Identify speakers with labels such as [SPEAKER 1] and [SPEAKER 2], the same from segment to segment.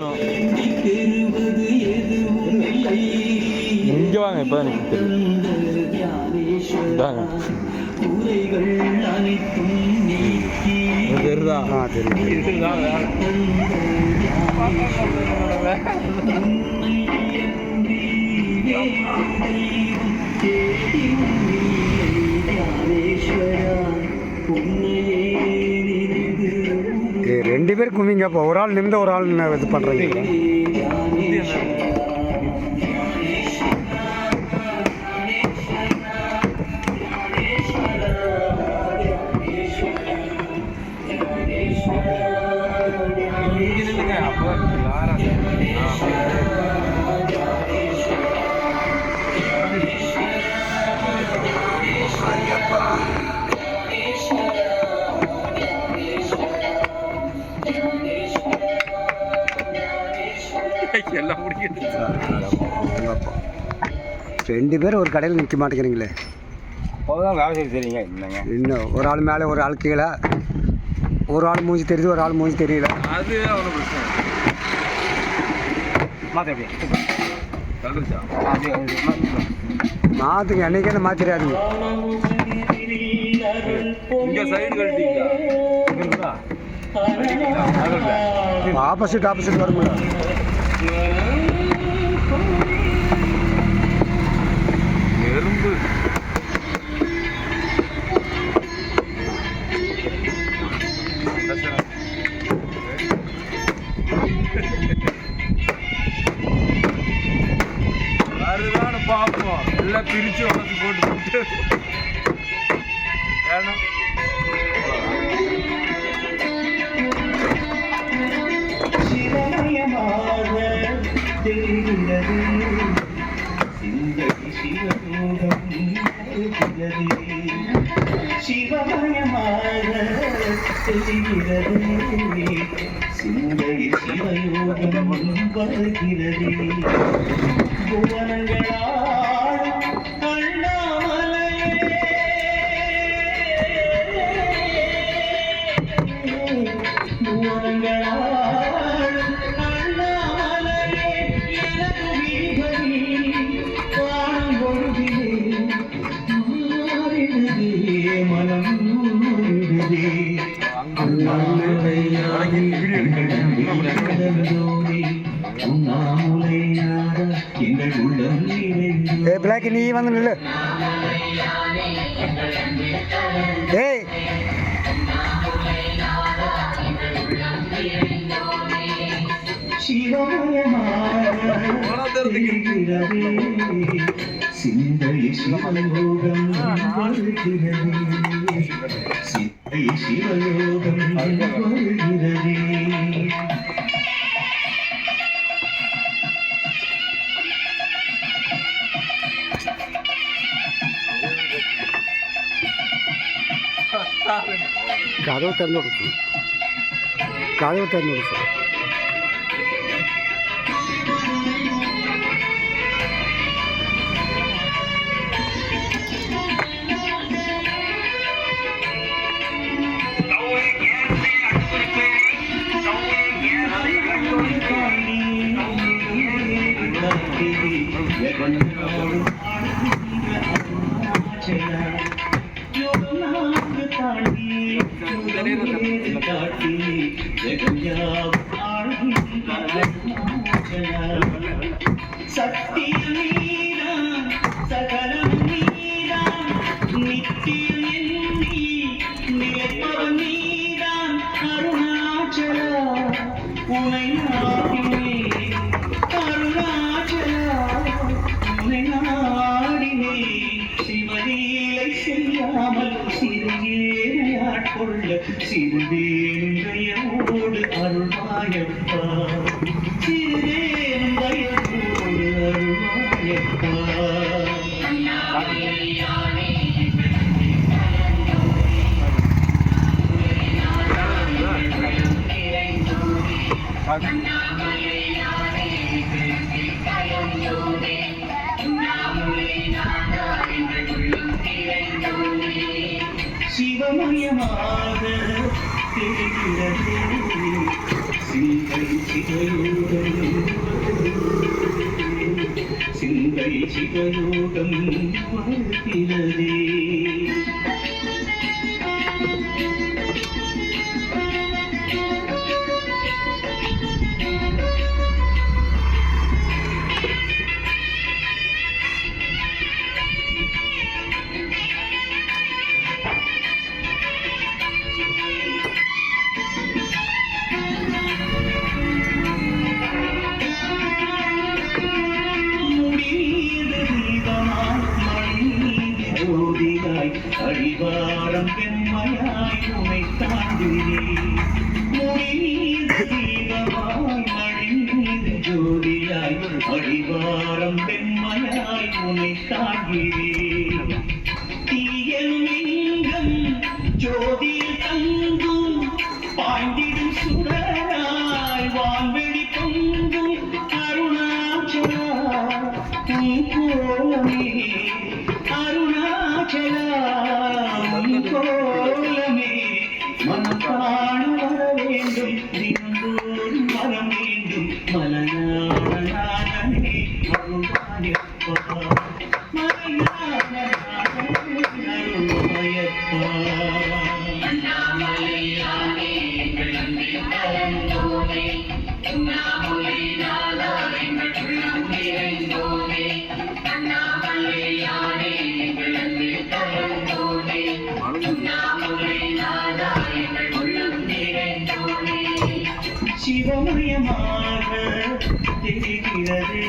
[SPEAKER 1] இருக்கணும். இங்கே வாங்க, இப்போ தான் எனக்கு தெரியுதா? தெரியுதா?
[SPEAKER 2] ரெண்டு பேர் கும்பிங்க. இப்போ ஒரு ஆள் நிமிந்த ஒரு ஆள் இது பண்ணுறீங்க. ரெண்டு பேரும் ஒரு கடையில் நிற்க மாட்டேங்கிறீங்களே.
[SPEAKER 1] அப்போதான் வேலை செய்ய தெரியுங்க. இல்லைங்க,
[SPEAKER 2] இன்னும் ஒரு ஆள் மேலே ஒரு ஆள் கீழே, ஒரு ஆள் மூஞ்சி தெரியுது ஒரு ஆள் மூஞ்சி தெரியல.
[SPEAKER 1] அது அவ்வளோ பிரச்சனை.
[SPEAKER 2] மாற்றுங்க, என்னைக்கே மாற்றிடாதீங்க.
[SPEAKER 1] இங்கே சைடு கழட்டிங்களா?
[SPEAKER 2] ஆப்போசிட் வருங்க.
[SPEAKER 1] எறும்பு வருதான்னு பார்ப்போம். எல்லாம் பிரித்து வளர்த்து போட்டு ஏன்னா
[SPEAKER 3] சிவமயமாக தெரிகிறது, சிந்தை சிவயோகம் வருகிறது. புவனங்களால் அண்ணாமலையே, புவனங்களால் அண்ணாமலையே, எனது விழிகளில் வானம் பொழுதிலே மனம்
[SPEAKER 2] பிளாக் நீ வந்து நில்லு. ஏய்
[SPEAKER 3] சிந்தை சிவயோகம் வருகிறது, சிந்தை சிவயோகம் வருகிறது.
[SPEAKER 2] கதவு திறந்து கொடுத்து, கதவு திறந்து கொடுத்து.
[SPEAKER 3] சத்தியம் நீதான், சகலம் நீதான், நித்தியம் எண்ணி நிலைப்பவன் நீதான். அருணாச்சலா உனை நாடினேன், அருணாச்சலா உனை நாடினேன். சிவலீலை செய்யாமல் சிறியேனையாட்கொள்ள சிறுதேனுடையோடு அருள்வாயப்பா, சிறுதேனுடையோடு அருள்வாயப்பா. சிவமயமாக தெரிகிறது, சிந்தை சிவயோகம் வருகிறதே. அடிவாரம் பெண்மையாய் உனை தாண்டினேன். தீபமாய் மணிந்து ஜோதியாய் அடிவாரம் பெண்மையாய் உனை தாண்டினேன். தீயலும் ஜோதியில் தங்கும் பாய்ந்திடும் சுடராய் வான்வெளி பொங்கும் அருணாச்சலா கோலமே. கோலமே மனம் காண வர வேண்டும், தினந்தோறும் வர வேண்டும். மலநாடனே அருள்வாயப்பா, மலையாளநாதனே அருள்வாயப்பா. அண்ணாமலையானே விளம்பில் தரந்தோனே, உண்ணாமொழி நாளாங்கள் உள்ளம் நிறைந்தோனே. அண்ணாமலையானே விளம்பில் தரந்தோனே, சிவமயமாக தெரிகிறதே.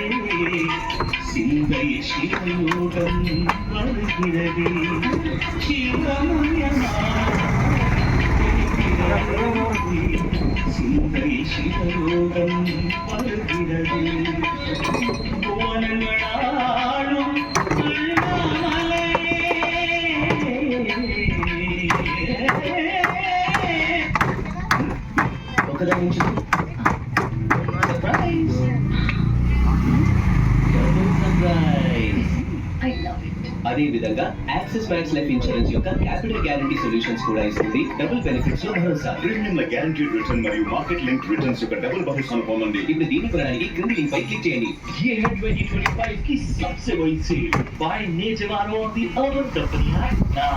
[SPEAKER 3] சிந்தை சிவயோகம் வருகிறதே. சிவமயமாக தெரிகிறதே. சிந்தை சிவயோகம் வருகிறதே. புவனங்களாலும் అదే విధంగా యాక్సిస్ బ్యాంక్స్ లైఫ్ ఇన్సూరెన్స్ యొక్క క్యాపిటల్ గ్యారంటీ సొల్యూషన్స్ కూడా ఇస్తుంది. డబుల్ బెనిఫిట్స్ లో భరోసా,
[SPEAKER 4] ప్రీమియం గ్యారంటీడ్ రిటర్న్ మరియు మార్కెట్ లింక్ రిటర్న్స్ యొక్క డబుల్ భరోసాను పొందండి.
[SPEAKER 3] ఇప్పుడు దీన్ని కొనడానికి క్రింది లింక్ పై క్లిక్ చేయండి. ये है 2025 की सबसे बड़ी सेल बाय नेजवानो of the Urban Company right now.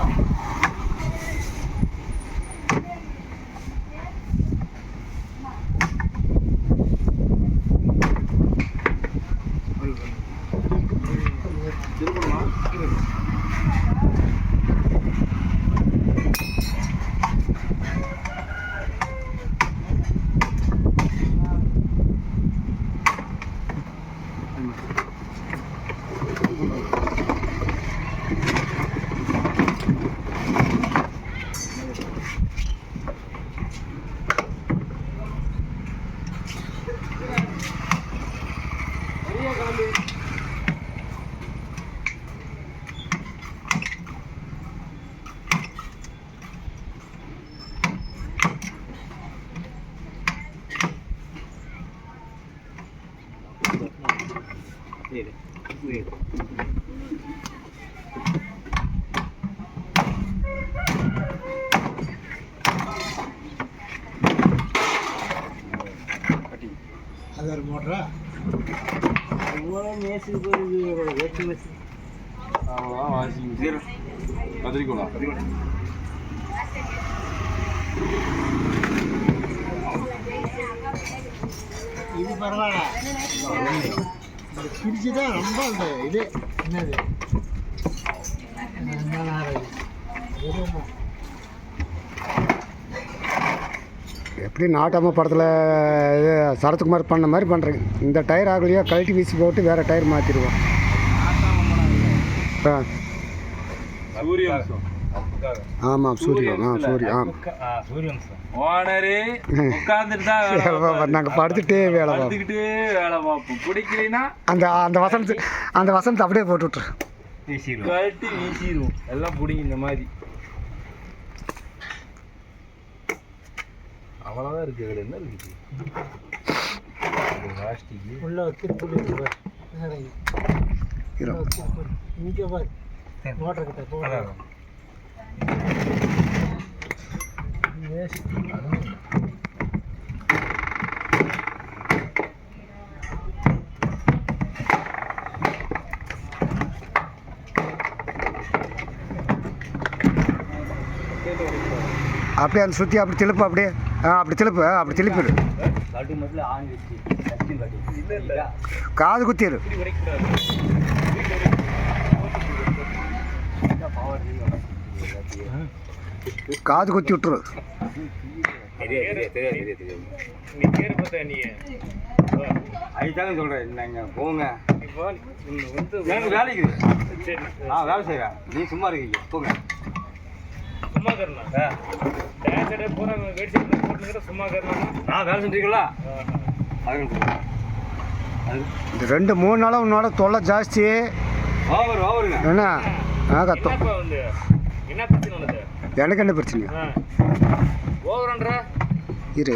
[SPEAKER 2] அது மோட்டரா
[SPEAKER 1] கத்திரிக்கோளா
[SPEAKER 2] இது பரவாயில்ல, பிரிச்சு தான் ரொம்ப அந்த இது என்னது எப்படி நாட்டாம படத்தில் இது சரத்குமார் பண்ண மாதிரி பண்ணுறேங்க. இந்த டயர் ஆகலையா கழட்டி வீசி போட்டு வேறு டயர் மாற்றிடுவோம். ஆமாம் சூரியன்
[SPEAKER 1] ஓனரு உட்காந்துட்டு தான்
[SPEAKER 2] நாங்கள் படுத்துட்டே வேலை
[SPEAKER 1] பார்ப்போம். பிடிக்கலைன்னா
[SPEAKER 2] அந்த வசனத்தை அப்படியே போட்டு விட்ரு,
[SPEAKER 1] கழட்டி வீசிடுவோம். எல்லாம் பிடிங்க இந்த மாதிரி. அவ்வளோதான் இருக்குது. அதில் என்ன இருக்குது? பிளாஸ்டிக்
[SPEAKER 2] உள்ள திருப்பூர் இங்கே பாரு மோட்டர் கிட்ட போகலாம். அப்படியே அந்த சுற்றி அப்படி திருப்பு அப்படியே அப்படி திருப்பு அப்படி திருப்பிடு. காது குத்திடு. காது குத்தி விட்டுரு.
[SPEAKER 5] அதுதாங்க சொல்கிறேன். நீங்கள் போங்க, எனக்கு வேலைக்கு வேலை செய்கிறேன். நீ சும்மா இருக்கீங்க, போங்க.
[SPEAKER 1] சும்மா கரணும் பூரா போட்டு சும்மா கரணும்.
[SPEAKER 5] வேலை செஞ்சுருக்கீங்களா?
[SPEAKER 2] இந்த 2-3 நாளாக உன்னோட தொல்லை ஜாஸ்தி.
[SPEAKER 5] ஓவருங்க
[SPEAKER 2] என்ன கத்தம்.
[SPEAKER 1] என்ன பிரச்சனை உனக்கு?
[SPEAKER 2] எனக்கு என்ன பிரச்சனையா?
[SPEAKER 1] ஓவரன்ற
[SPEAKER 2] இரு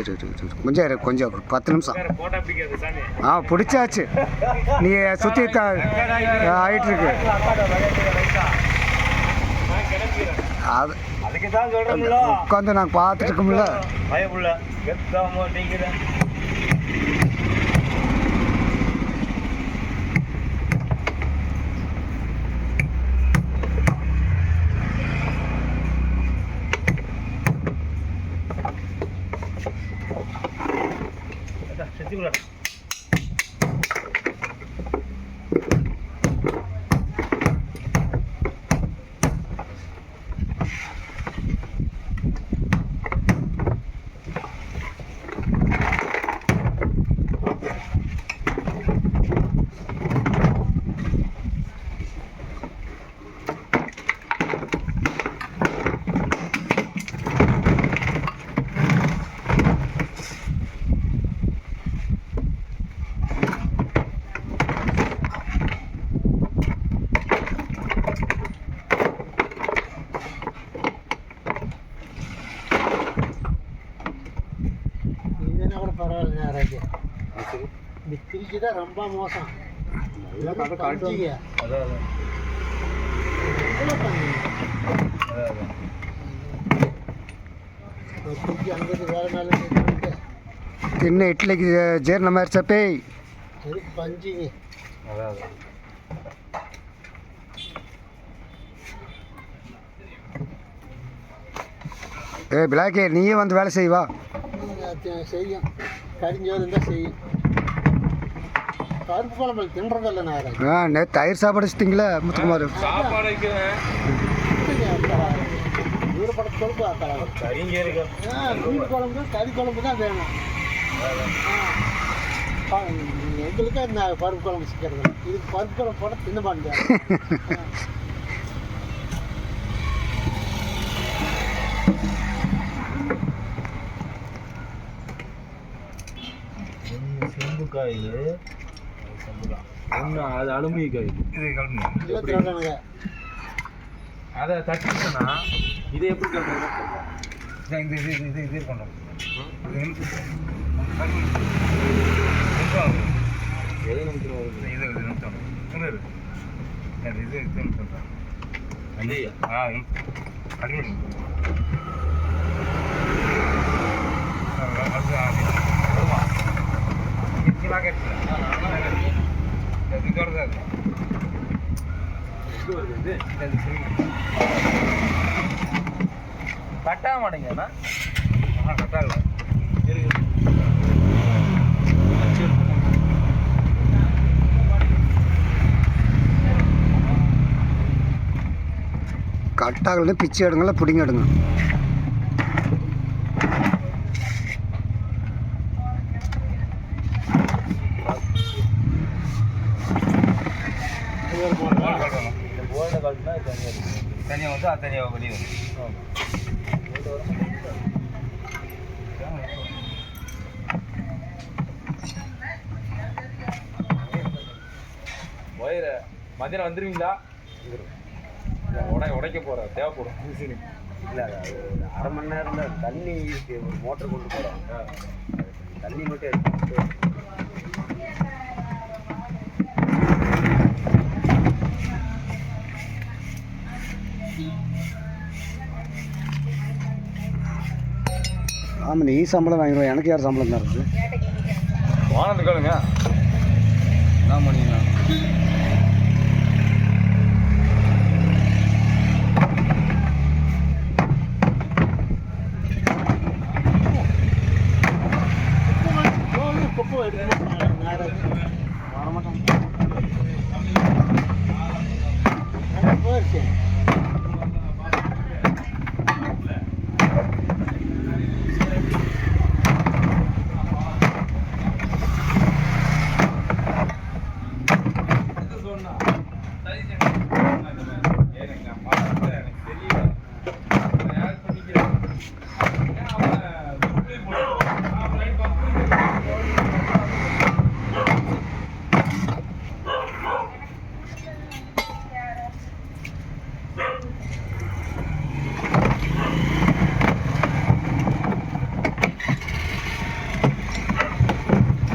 [SPEAKER 2] கொஞ்சம் 10 நிமிஷம்.
[SPEAKER 1] போட்டா பிடிக்காது சாமி.
[SPEAKER 2] பிடிச்சாச்சு. நீ சுற்றி ஆகிட்டுருக்கு. அது
[SPEAKER 5] அதுக்கு தான் சொல்கிறோம்ல,
[SPEAKER 2] உட்காந்து நாங்கள் பார்த்துட்டு இருக்கோம்ல.
[SPEAKER 5] பயப்புள்ள கெத்தாமோ நீங்கிறேன்.
[SPEAKER 1] செஞ்சுக்கலாம்.
[SPEAKER 6] தான் ரொம்ப மோசம்.
[SPEAKER 2] ತಿನ್ನ ಇಟ್ಲಿಕ್ಕೆ ಜೀರ್ಣ ಮಾರ್ಸಪ್ಪೇ
[SPEAKER 6] பஞ்சிங்க.
[SPEAKER 2] பிளாக்கே நீயே வந்து வேலை செய்வா.
[SPEAKER 6] செய்யும், கரிஞ்சோறு இருந்தால் செய்யும். பருப்பு குழம்பு தின்றதில்ல நான்.
[SPEAKER 2] நேற்று தயிர் சாப்பாடு வச்சுட்டிங்களா முத்துக்குமார்?
[SPEAKER 1] சாப்பாடு வைக்கிறேன்.
[SPEAKER 6] ஈரப்பட குழம்பு
[SPEAKER 1] கறிங்க
[SPEAKER 6] மீன் குழம்பு கறி குழம்பு தான் வேணும். எங்களுக்கு இந்த பருப்பு குழம்பு சிக்கிறது இதுக்கு பருப்பு குழம்பு போட தின்ன மாட்டேன்.
[SPEAKER 1] செம்பு காயில் ஒன்று, அது அலுமினிய காயில். இது கலந்து அதை தட்டிச்சுன்னா இதை எப்படி கலந்து இது பண்ணுறோம். எது நிமிஷம் இது நிமிஷம் இது சொல்கிறேன். ஐயா அடிமணி கட்டாக மாட்டேங்கண்ணா. கட்டாகல
[SPEAKER 2] கட்டாகலன்னு பிச்சு எடுங்கள பிடிங்க எடுங்க.
[SPEAKER 5] தனியாக வந்து அது தனியாக வெளியே
[SPEAKER 1] வயிறு மதியானம் வந்துடுவீங்களா? உடைக்க போகிற தேவைப்படும்.
[SPEAKER 5] இல்லை, அரை மணி நேரம் தான் தண்ணி ஒரு மோட்டர் கொண்டு போகிறோம். தண்ணி மட்டும் எடுத்து
[SPEAKER 2] ஆமாம், நீ சம்பளம் வாங்கிடுவோம். எனக்கு யார் சம்பளம் தான் இருக்குது?
[SPEAKER 1] வானத்து கேளுங்க என்ன பண்ணிங்கன்னா.
[SPEAKER 6] போயிடுச்சு.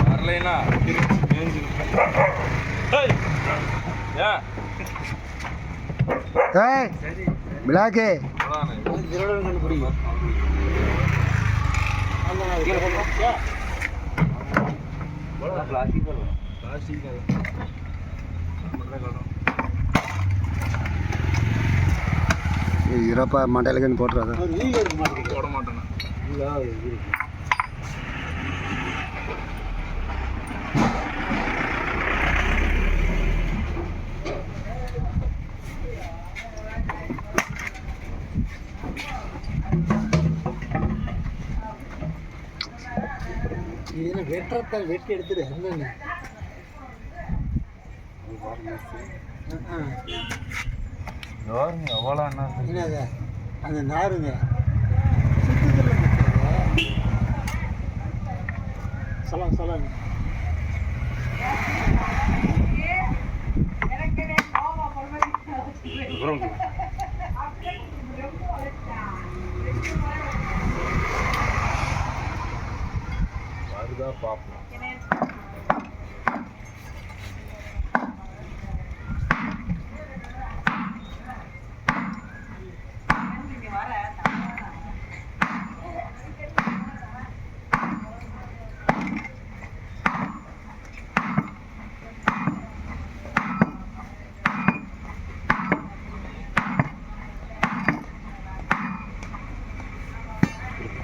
[SPEAKER 1] வரலைன்னா
[SPEAKER 2] ஏய் பிளாக்கே
[SPEAKER 6] திருடன் கண்டுபிடிக்கும்.
[SPEAKER 5] பிளாஸ்டிக்
[SPEAKER 2] இறப்பா மண்டையிலுக்குன்னு போட்டுறாத.
[SPEAKER 6] ஒரு வீல் எடுக்க மாட்டேங்குது.
[SPEAKER 1] போட மாட்டேன்.
[SPEAKER 6] இது என்ன வெட்டுறத வெட்டி எடுத்துடு. என்னங்க
[SPEAKER 1] எவ்வளோ என்ன
[SPEAKER 6] என்னது அந்த நாருங்க சொல்லாங்க.
[SPEAKER 1] வருதா பார்ப்போம்.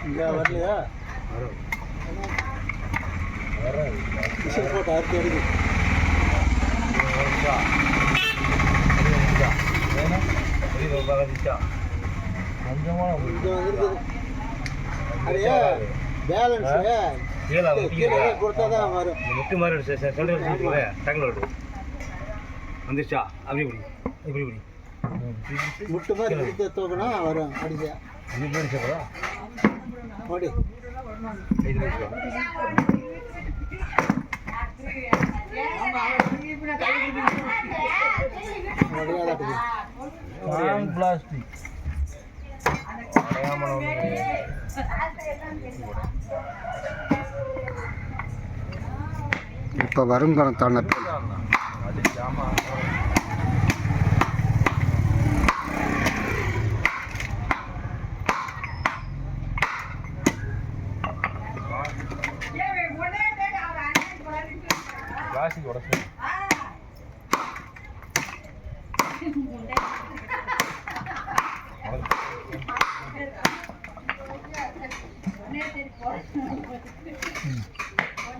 [SPEAKER 6] இங்கே வரலையா? போட்டு அறுத்து எடுக்கு. இங்கே வந்துருக்குது. அது பேலன்ஸ் கீழே கொடுத்தா தான் வரும்.
[SPEAKER 5] முட்டு மாதிரி டக்குனு வந்துருச்சா? அப்படி இப்படி இப்படி இப்படி
[SPEAKER 6] முட்டு மாதிரி எடுத்து தூக்கினா வரும். அடிச்சா
[SPEAKER 5] இது அடிச்சா
[SPEAKER 6] ஓடி
[SPEAKER 5] இது பிளாஸ்டிக்
[SPEAKER 2] இப்போ வருங்காலம் தானே
[SPEAKER 1] அது ஜாமான் பிளாஸ்டிக் உடச்சு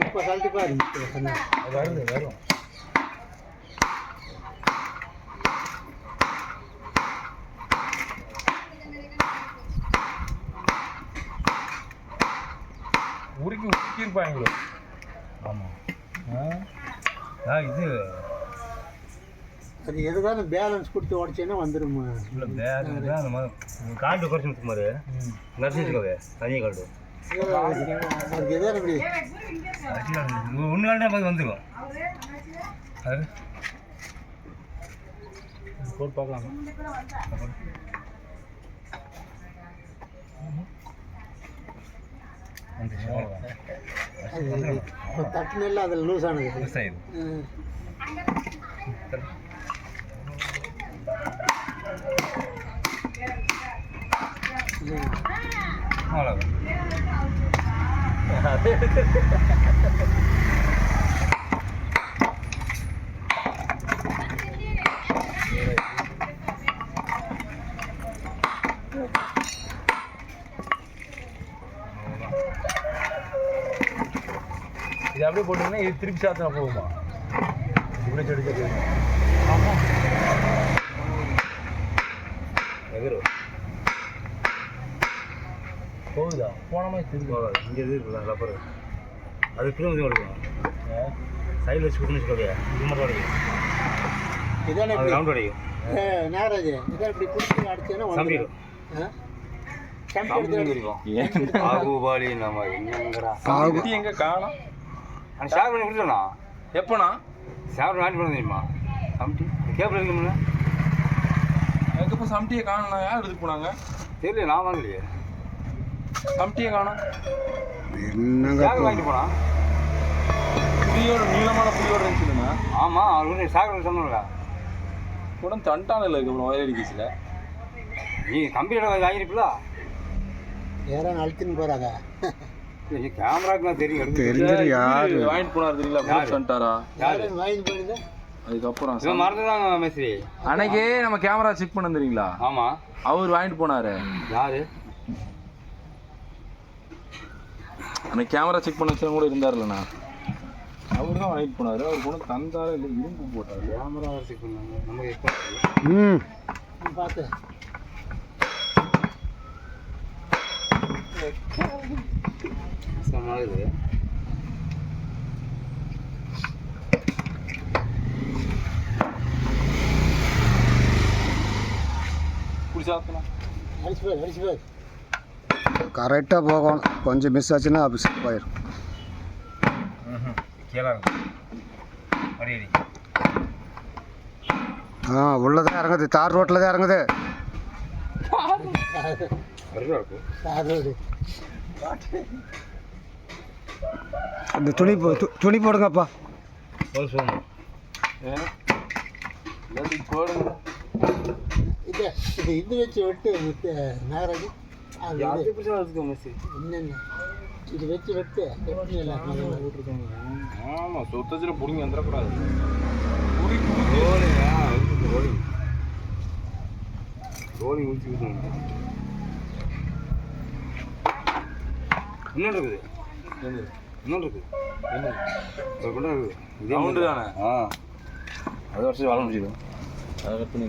[SPEAKER 6] இப்போ கழட்டி பாரு.
[SPEAKER 1] வருது வரும். உருக்கிருப்பாங்களோ. ஆமாம் இது
[SPEAKER 6] அது எதுக்கான பேலன்ஸ் கொடுத்து உடச்சேன்னா வந்துடுமா?
[SPEAKER 5] இல்லை பேலன்ஸ் தான் அந்த மாதிரி காட்டு குறைச்சி முத்துமாரு நடிச்சுக்கோவே தனியாக காட்டு
[SPEAKER 6] அதுக்கு எதாவது அப்படி
[SPEAKER 5] ஒன்று கால்டா போய் வந்துடும். அது போட்டு பார்க்கலாம்.
[SPEAKER 6] இப்போ தட்டுனெல்லாம் அதில் லூஸ் ஆனது.
[SPEAKER 1] இது அப்படியே அப்படியே போட்டீங்கன்னா இது திருப்பி சாத்தினா போகுமா? இப்படி செடிச்சது
[SPEAKER 5] எதிரும்
[SPEAKER 1] போகுதா? போன மாதிரி திருப்பி
[SPEAKER 5] போகாது. இங்கே இது இருக்குல்ல ரப்பர், அது திரும்ப எடுக்கணும். சைடில் வச்சு கொடுத்துன்னு வச்சுக்கோங்க, இது மட்டும் உடைக்கும்.
[SPEAKER 6] இதானே
[SPEAKER 5] அது ரவுண்ட் உடைக்கும்.
[SPEAKER 6] நாகராஜ் இதான் இப்படி பிடிச்சி அடிச்சேன்னா
[SPEAKER 5] சம்பிடும். பாகுபாலி நம்ம என்னங்கிறா
[SPEAKER 1] சாகுபடி எங்க காணோம்?
[SPEAKER 5] அந்த ஷேர் பண்ணி கொடுத்தோண்ணா.
[SPEAKER 1] எப்போண்ணா?
[SPEAKER 5] ஷேர் வாங்கி பண்ண தெரியுமா? சம்டி கேபிள் இருக்கும்ல.
[SPEAKER 1] அதுக்கப்புறம் சம்டியை காணோண்ணா. யார் எடுத்துட்டு போனாங்க?
[SPEAKER 5] தெரியல, நான் வாங்கலையே.
[SPEAKER 1] சம்டியை காணோம்.
[SPEAKER 2] என்னங்க
[SPEAKER 5] ஷேர் வாங்கிட்டு போனா.
[SPEAKER 1] புளியோட நீளமான புளியோட இருந்துச்சுண்ணா.
[SPEAKER 5] ஆமாம், அவரு ஷேர் சொன்னல
[SPEAKER 1] கூட தண்டான இல்லை அதுக்கப்புறம் வயலடி கேஸில்.
[SPEAKER 5] நீ கம்ப்யூட்டர் வாங்கிருப்பல.
[SPEAKER 6] யாரும் அழுத்தின்னு போகிறாங்க.
[SPEAKER 5] கேமராக்கு நான் தெரியும்.
[SPEAKER 2] தெரிஞ்சது யாரு
[SPEAKER 1] வாங்கிட்டு போனார் தெரியல. தண்டாரா
[SPEAKER 6] யாரும் வாங்கி போயிடுது.
[SPEAKER 1] அதுக்கப்புறம்
[SPEAKER 5] இவன் மறந்துதாங்க மேஸ்திரி.
[SPEAKER 1] அன்னைக்கே நம்ம கேமரா செக் பண்ண தெரியுங்களா?
[SPEAKER 5] ஆமாம்.
[SPEAKER 1] அவர் வாங்கிட்டு போனாரு.
[SPEAKER 5] யாரு?
[SPEAKER 1] அன்னைக்கு கேமரா செக் பண்ண வச்சவங்க கூட இருந்தார்லண்ணா. அவர் தான் வாங்கிட்டு போனாரு. அவர் கொண்டு தந்தாரா இல்லை இரும்பு போட்டாரு.
[SPEAKER 5] கேமரா செக் பண்ணாங்க நமக்கு எப்போ
[SPEAKER 2] ம்
[SPEAKER 6] பார்த்து
[SPEAKER 5] மாதிரி
[SPEAKER 1] குடிச்சாத்தனா
[SPEAKER 6] அடிச்சு போய்
[SPEAKER 2] கரெக்டாக போகணும். கொஞ்சம் மிஸ் ஆச்சுன்னா ஆஃபீஸ் போயிடும்.
[SPEAKER 5] கீழே அடி
[SPEAKER 2] உள்ளதான் இறங்குது, தார் ரோட்டில் தான் இறங்குது.
[SPEAKER 6] சாரோடு
[SPEAKER 2] அந்த துணி போடுங்கப்பா.
[SPEAKER 1] போடுங்க.
[SPEAKER 6] இது வச்சு வெட்டு நாகராஜ். என்னென்ன இது வச்சு வெட்டு விட்டுருக்காங்க.
[SPEAKER 1] ஆமாம், சுத்தத்தில் பிடிங்க வந்துடக்கூடாது.
[SPEAKER 5] ரோலிங் ஊற்றி இன்னொன்று இருக்குது. இன்னொன்று இருக்குது.
[SPEAKER 1] ரவுண்டு தானே?
[SPEAKER 5] அது வருஷம் வளர முடியும்.
[SPEAKER 1] அதை கட் பண்ணி